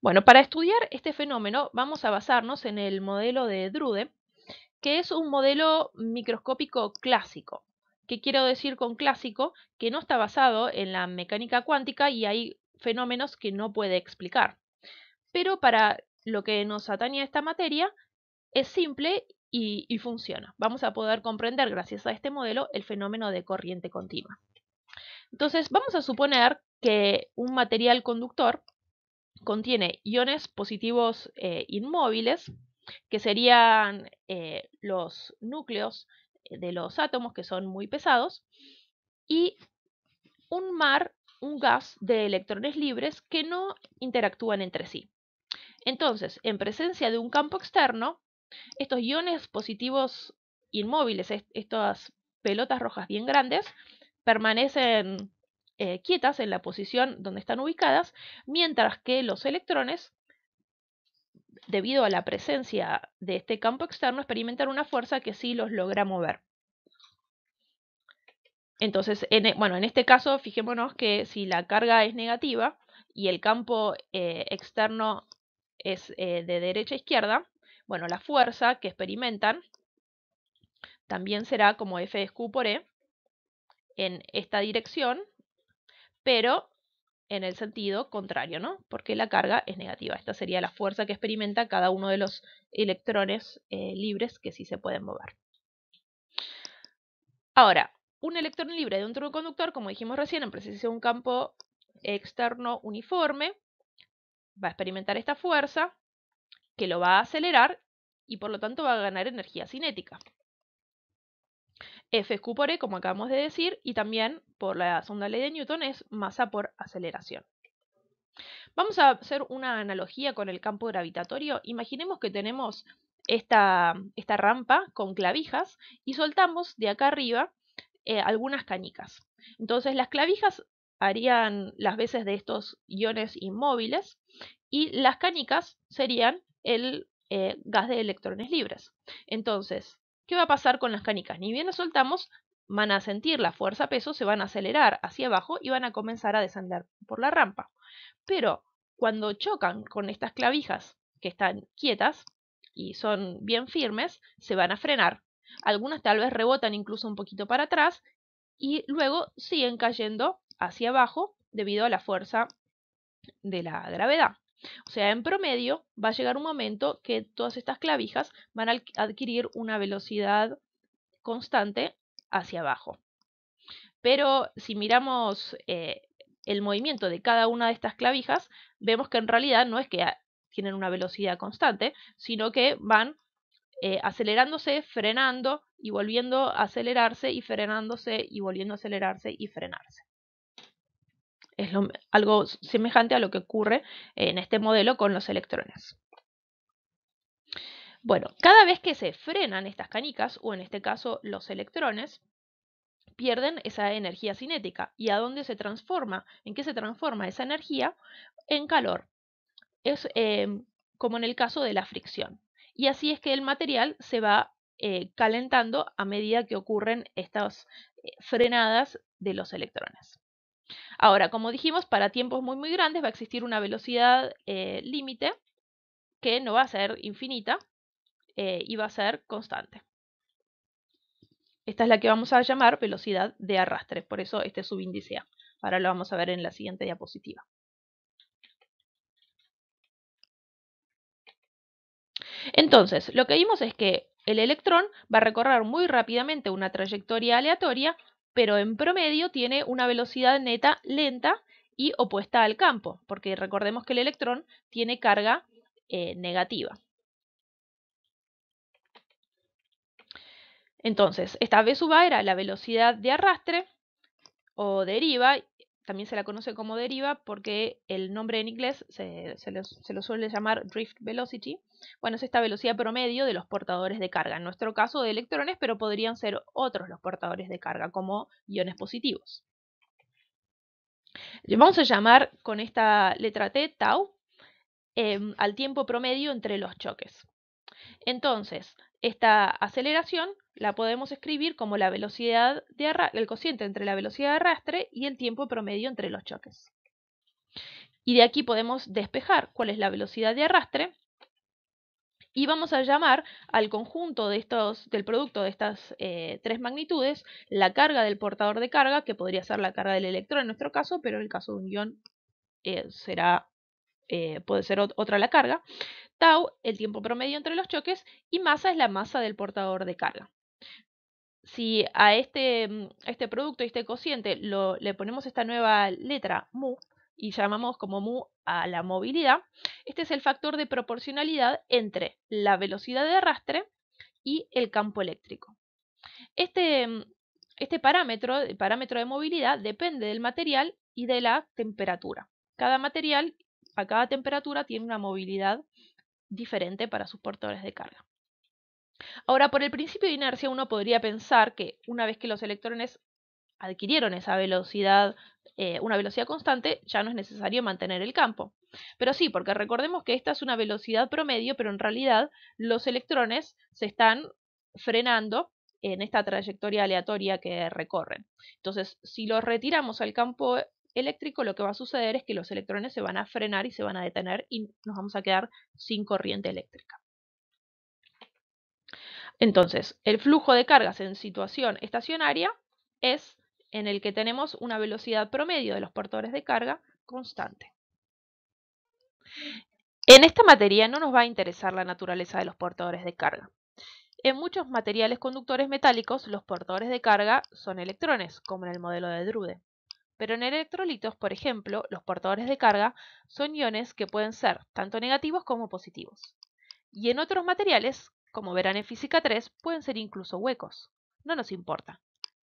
Bueno, para estudiar este fenómeno vamos a basarnos en el modelo de Drude, que es un modelo microscópico clásico. ¿Qué quiero decir con clásico? Que no está basado en la mecánica cuántica y hay fenómenos que no puede explicar. Pero para lo que nos atañe a esta materia es simple y funciona. Vamos a poder comprender gracias a este modelo el fenómeno de corriente continua. Entonces vamos a suponer que un material conductor contiene iones positivos inmóviles, que serían los núcleos de los átomos, que son muy pesados, y un mar, un gas de electrones libres que no interactúan entre sí. Entonces, en presencia de un campo externo, estos iones positivos inmóviles, estas pelotas rojas bien grandes, permanecen quietas en la posición donde están ubicadas, mientras que los electrones, debido a la presencia de este campo externo, experimentan una fuerza que sí los logra mover. Entonces, en este caso, fijémonos que si la carga es negativa y el campo externo es de derecha a izquierda, bueno, la fuerza que experimentan también será como F de Q por E en esta dirección, pero en el sentido contrario, ¿no? Porque la carga es negativa. Esta sería la fuerza que experimenta cada uno de los electrones libres que sí se pueden mover. Ahora, un electrón libre de un turboconductor, como dijimos recién, en presencia de un campo externo uniforme, va a experimentar esta fuerza que lo va a acelerar y por lo tanto va a ganar energía cinética. F es Q por E, como acabamos de decir, y también por la segunda ley de Newton es masa por aceleración. Vamos a hacer una analogía con el campo gravitatorio. Imaginemos que tenemos esta rampa con clavijas y soltamos de acá arriba algunas canicas. Entonces las clavijas harían las veces de estos iones inmóviles y las canicas serían el gas de electrones libres. Entonces, ¿qué va a pasar con las canicas? Ni bien las soltamos, van a sentir la fuerza peso, se van a acelerar hacia abajo y van a comenzar a descender por la rampa. Pero cuando chocan con estas clavijas que están quietas y son bien firmes, se van a frenar. Algunas tal vez rebotan incluso un poquito para atrás y luego siguen cayendo hacia abajo debido a la fuerza de la gravedad. O sea, en promedio va a llegar un momento que todas estas clavijas van a adquirir una velocidad constante hacia abajo. Pero si miramos el movimiento de cada una de estas clavijas, vemos que en realidad no es que tienen una velocidad constante, sino que van acelerándose, frenando y volviendo a acelerarse y frenándose y volviendo a acelerarse y frenarse. Es algo semejante a lo que ocurre en este modelo con los electrones. Bueno, cada vez que se frenan estas canicas, o en este caso los electrones, pierden esa energía cinética. ¿Y a dónde se transforma? ¿En qué se transforma esa energía? En calor. Es como en el caso de la fricción. Y así es que el material se va calentando a medida que ocurren estas frenadas de los electrones. Ahora, como dijimos, para tiempos muy grandes va a existir una velocidad límite que no va a ser infinita y va a ser constante. Esta es la que vamos a llamar velocidad de arrastre, por eso este subíndice A. Ahora lo vamos a ver en la siguiente diapositiva. Entonces, lo que vimos es que el electrón va a recorrer muy rápidamente una trayectoria aleatoria, pero en promedio tiene una velocidad neta lenta y opuesta al campo, porque recordemos que el electrón tiene carga negativa. Entonces, esta V sub A era la velocidad de arrastre o deriva, también se la conoce como deriva porque el nombre en inglés se lo suele llamar drift velocity. Bueno, es esta velocidad promedio de los portadores de carga, en nuestro caso de electrones, pero podrían ser otros los portadores de carga, como iones positivos. Vamos a llamar con esta letra T, tau, al tiempo promedio entre los choques. Entonces, esta aceleración la podemos escribir como la velocidad el cociente entre la velocidad de arrastre y el tiempo promedio entre los choques. Y de aquí podemos despejar cuál es la velocidad de arrastre y vamos a llamar al conjunto de del producto de estas tres magnitudes la carga del portador de carga, que podría ser la carga del electrón en nuestro caso, pero en el caso de un ion puede ser otra la carga. Tau, el tiempo promedio entre los choques, y masa es la masa del portador de carga. Si a este producto, este cociente, le ponemos esta nueva letra mu y llamamos como mu a la movilidad, este es el factor de proporcionalidad entre la velocidad de arrastre y el campo eléctrico. Este parámetro, el parámetro de movilidad, depende del material y de la temperatura. Cada material a cada temperatura tiene una movilidad diferente para sus portadores de carga. Ahora, por el principio de inercia, uno podría pensar que una vez que los electrones adquirieron esa velocidad, una velocidad constante, ya no es necesario mantener el campo. Pero sí, porque recordemos que esta es una velocidad promedio, pero en realidad los electrones se están frenando en esta trayectoria aleatoria que recorren. Entonces, si los retiramos al campo eléctrico, lo que va a suceder es que los electrones se van a frenar y se van a detener y nos vamos a quedar sin corriente eléctrica. Entonces, el flujo de cargas en situación estacionaria es en el que tenemos una velocidad promedio de los portadores de carga constante. En esta materia no nos va a interesar la naturaleza de los portadores de carga. En muchos materiales conductores metálicos, los portadores de carga son electrones, como en el modelo de Drude. Pero en electrolitos, por ejemplo, los portadores de carga son iones que pueden ser tanto negativos como positivos. Y en otros materiales, como verán en física 3, pueden ser incluso huecos. No nos importa.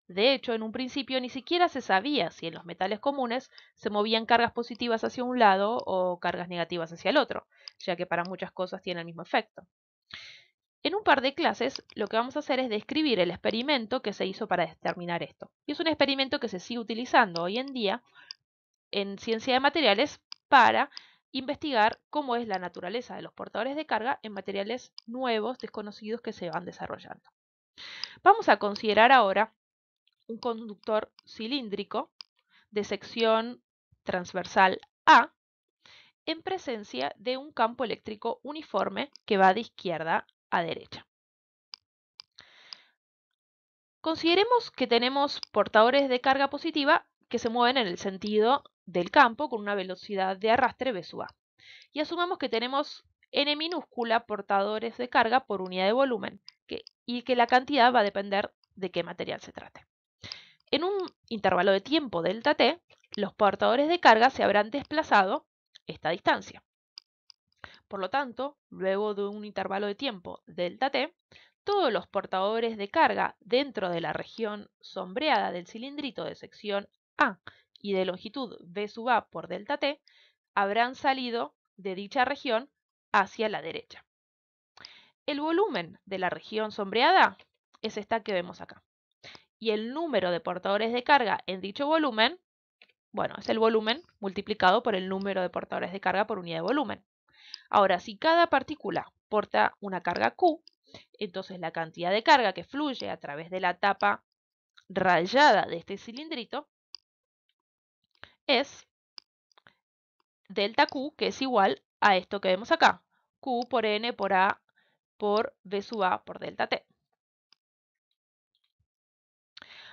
De hecho, en un principio ni siquiera se sabía si en los metales comunes se movían cargas positivas hacia un lado o cargas negativas hacia el otro, ya que para muchas cosas tiene el mismo efecto. En un par de clases lo que vamos a hacer es describir el experimento que se hizo para determinar esto. Y es un experimento que se sigue utilizando hoy en día en ciencia de materiales para investigar cómo es la naturaleza de los portadores de carga en materiales nuevos, desconocidos que se van desarrollando. Vamos a considerar ahora un conductor cilíndrico de sección transversal A en presencia de un campo eléctrico uniforme que va de izquierda a derecha. Consideremos que tenemos portadores de carga positiva que se mueven en el sentido del campo con una velocidad de arrastre v sub a. Y asumamos que tenemos n minúscula portadores de carga por unidad de volumen y que la cantidad va a depender de qué material se trate. En un intervalo de tiempo delta t, los portadores de carga se habrán desplazado esta distancia. Por lo tanto, luego de un intervalo de tiempo delta t, todos los portadores de carga dentro de la región sombreada del cilindrito de sección A y de longitud v sub a por delta t habrán salido de dicha región hacia la derecha. El volumen de la región sombreada es esta que vemos acá. Y el número de portadores de carga en dicho volumen, bueno, es el volumen multiplicado por el número de portadores de carga por unidad de volumen. Ahora, si cada partícula porta una carga Q, entonces la cantidad de carga que fluye a través de la tapa rayada de este cilindrito es delta Q, que es igual a esto que vemos acá, Q por N por A por V sub A por delta T.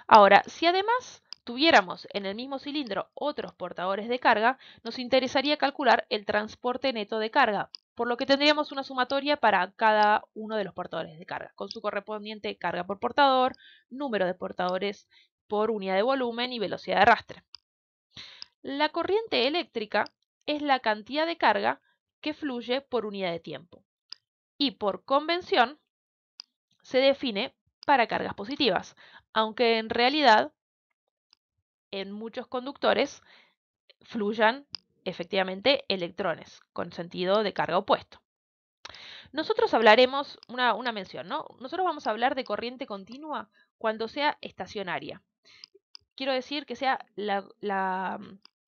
Ahora, si además tuviéramos en el mismo cilindro otros portadores de carga, nos interesaría calcular el transporte neto de carga, por lo que tendríamos una sumatoria para cada uno de los portadores de carga, con su correspondiente carga por portador, número de portadores por unidad de volumen y velocidad de arrastre. La corriente eléctrica es la cantidad de carga que fluye por unidad de tiempo y por convención se define para cargas positivas, aunque en realidad en muchos conductores fluyan efectivamente electrones con sentido de carga opuesto. Nosotros hablaremos, una mención, ¿no? Nosotros vamos a hablar de corriente continua cuando sea estacionaria. Quiero decir que sea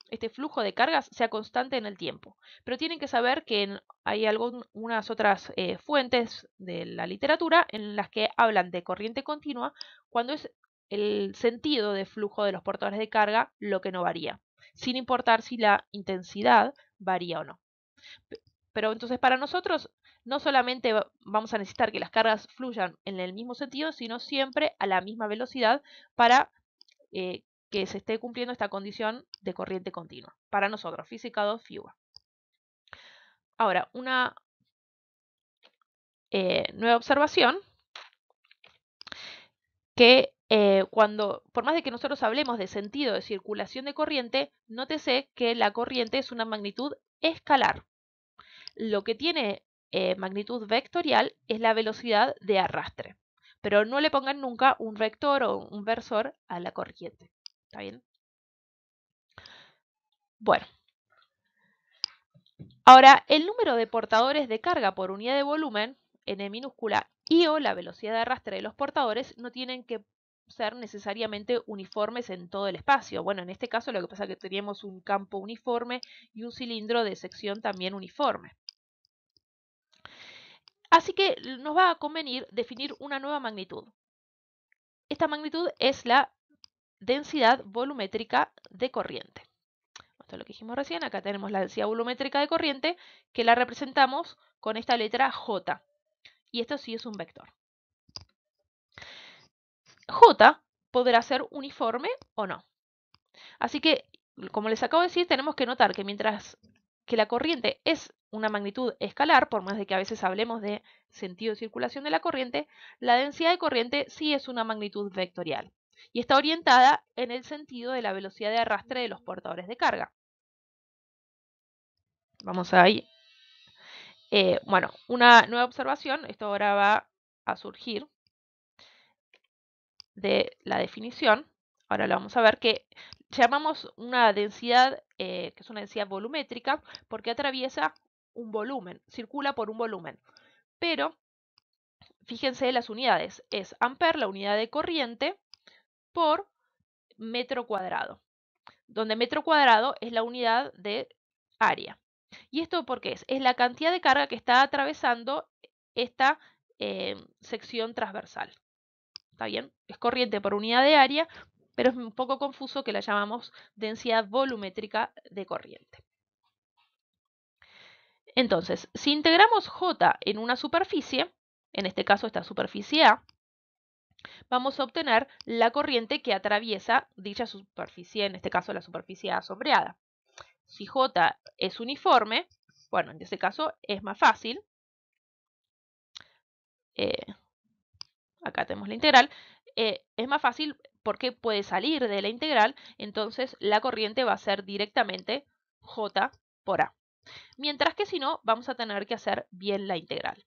este flujo de cargas sea constante en el tiempo. Pero tienen que saber que hay algunas otras fuentes de la literatura en las que hablan de corriente continua cuando es el sentido de flujo de los portadores de carga lo que no varía, sin importar si la intensidad varía o no. Pero entonces para nosotros no solamente vamos a necesitar que las cargas fluyan en el mismo sentido, sino siempre a la misma velocidad para que se esté cumpliendo esta condición de corriente continua. Para nosotros, física 2, FIUA. Ahora, una nueva observación, que por más de que nosotros hablemos de sentido de circulación de corriente, nótese que la corriente es una magnitud escalar. Lo que tiene magnitud vectorial es la velocidad de arrastre, pero no le pongan nunca un vector o un versor a la corriente. ¿Está bien? Bueno. Ahora, el número de portadores de carga por unidad de volumen, n minúscula, y o la velocidad de arrastre de los portadores no tienen que ser necesariamente uniformes en todo el espacio. Bueno, en este caso lo que pasa es que teníamos un campo uniforme y un cilindro de sección también uniforme. Así que nos va a convenir definir una nueva magnitud. Esta magnitud es la densidad volumétrica de corriente. Esto es lo que dijimos recién. Acá tenemos la densidad volumétrica de corriente, que la representamos con esta letra J. Y esto sí es un vector. J podrá ser uniforme o no. Así que, como les acabo de decir, tenemos que notar que mientras que la corriente es una magnitud escalar, por más de que a veces hablemos de sentido de circulación de la corriente, la densidad de corriente sí es una magnitud vectorial y está orientada en el sentido de la velocidad de arrastre de los portadores de carga. Vamos ahí. Bueno, una nueva observación, esto ahora va a surgir de la definición. Ahora lo vamos a ver, que llamamos una densidad, que es una densidad volumétrica, porque atraviesa un volumen, circula por un volumen. Pero, fíjense las unidades, es amper, la unidad de corriente, por metro cuadrado, donde metro cuadrado es la unidad de área. ¿Y esto por qué es? Es la cantidad de carga que está atravesando esta sección transversal. ¿Está bien? Es corriente por unidad de área, pero es un poco confuso que la llamamos densidad volumétrica de corriente. Entonces, si integramos J en una superficie, en este caso esta superficie A, vamos a obtener la corriente que atraviesa dicha superficie, en este caso la superficie A sombreada. Si J es uniforme, bueno, en este caso es más fácil. Acá tenemos la integral. Es más fácil porque puede salir de la integral, entonces la corriente va a ser directamente J por A. Mientras que si no, vamos a tener que hacer bien la integral.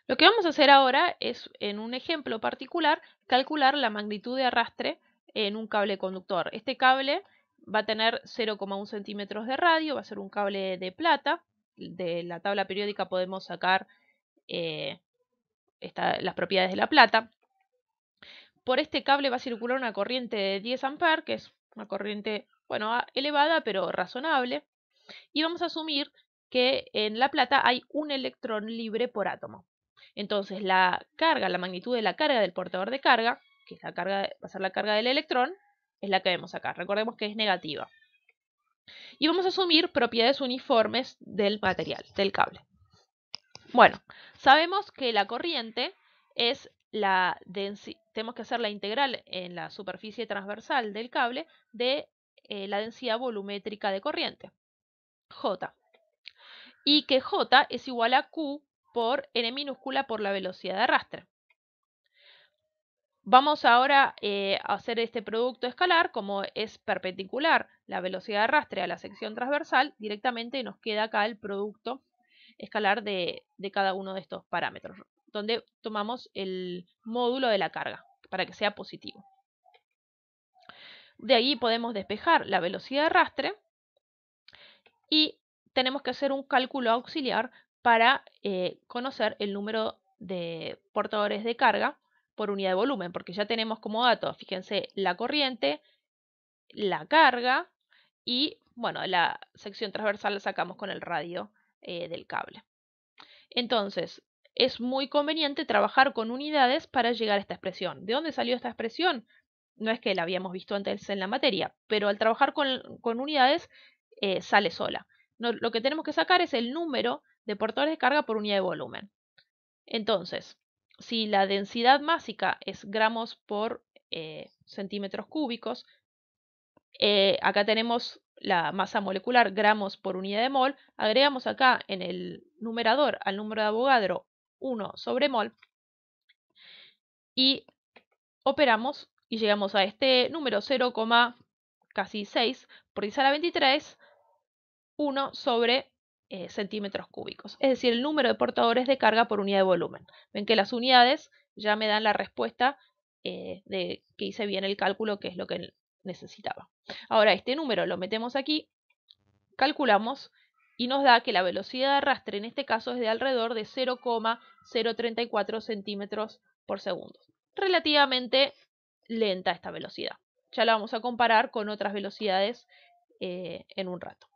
Lo que vamos a hacer ahora es, en un ejemplo particular, calcular la magnitud de arrastre en un cable conductor. Este cable va a tener 0,1 centímetros de radio, va a ser un cable de plata. De la tabla periódica podemos sacar las propiedades de la plata. Por este cable va a circular una corriente de 10 amperes, que es una corriente, bueno, elevada, pero razonable. Y vamos a asumir que en la plata hay un electrón libre por átomo. Entonces la carga, la magnitud de la carga del portador de carga, que es la carga, va a ser la carga del electrón, es la que vemos acá. Recordemos que es negativa. Y vamos a asumir propiedades uniformes del material, del cable. Bueno, sabemos que la corriente es la densidad, tenemos que hacer la integral en la superficie transversal del cable de la densidad volumétrica de corriente, J. Y que J es igual a Q por N minúscula por la velocidad de arrastre. Vamos ahora a hacer este producto escalar, como es perpendicular la velocidad de arrastre a la sección transversal, directamente nos queda acá el producto escalar de cada uno de estos parámetros, donde tomamos el módulo de la carga para que sea positivo. De ahí podemos despejar la velocidad de arrastre y tenemos que hacer un cálculo auxiliar para conocer el número de portadores de carga por unidad de volumen, porque ya tenemos como datos, fíjense, la corriente, la carga y, bueno, la sección transversal la sacamos con el radio del cable. Entonces, es muy conveniente trabajar con unidades para llegar a esta expresión. ¿De dónde salió esta expresión? no es que la habíamos visto antes en la materia, pero al trabajar con unidades sale sola. Lo que tenemos que sacar es el número de portadores de carga por unidad de volumen. Entonces, si la densidad másica es gramos por centímetros cúbicos, acá tenemos la masa molecular gramos por unidad de mol, agregamos acá en el numerador al número de Avogadro 1 sobre mol y operamos y llegamos a este número 0, casi 6 por 10 a la 23, 1 sobre centímetros cúbicos. Es decir, el número de portadores de carga por unidad de volumen. Ven que las unidades ya me dan la respuesta de que hice bien el cálculo, que es lo que necesitaba. Ahora, este número lo metemos aquí, calculamos y nos da que la velocidad de arrastre en este caso es de alrededor de 0,034 centímetros por segundo. Relativamente lenta esta velocidad. Ya la vamos a comparar con otras velocidades en un rato.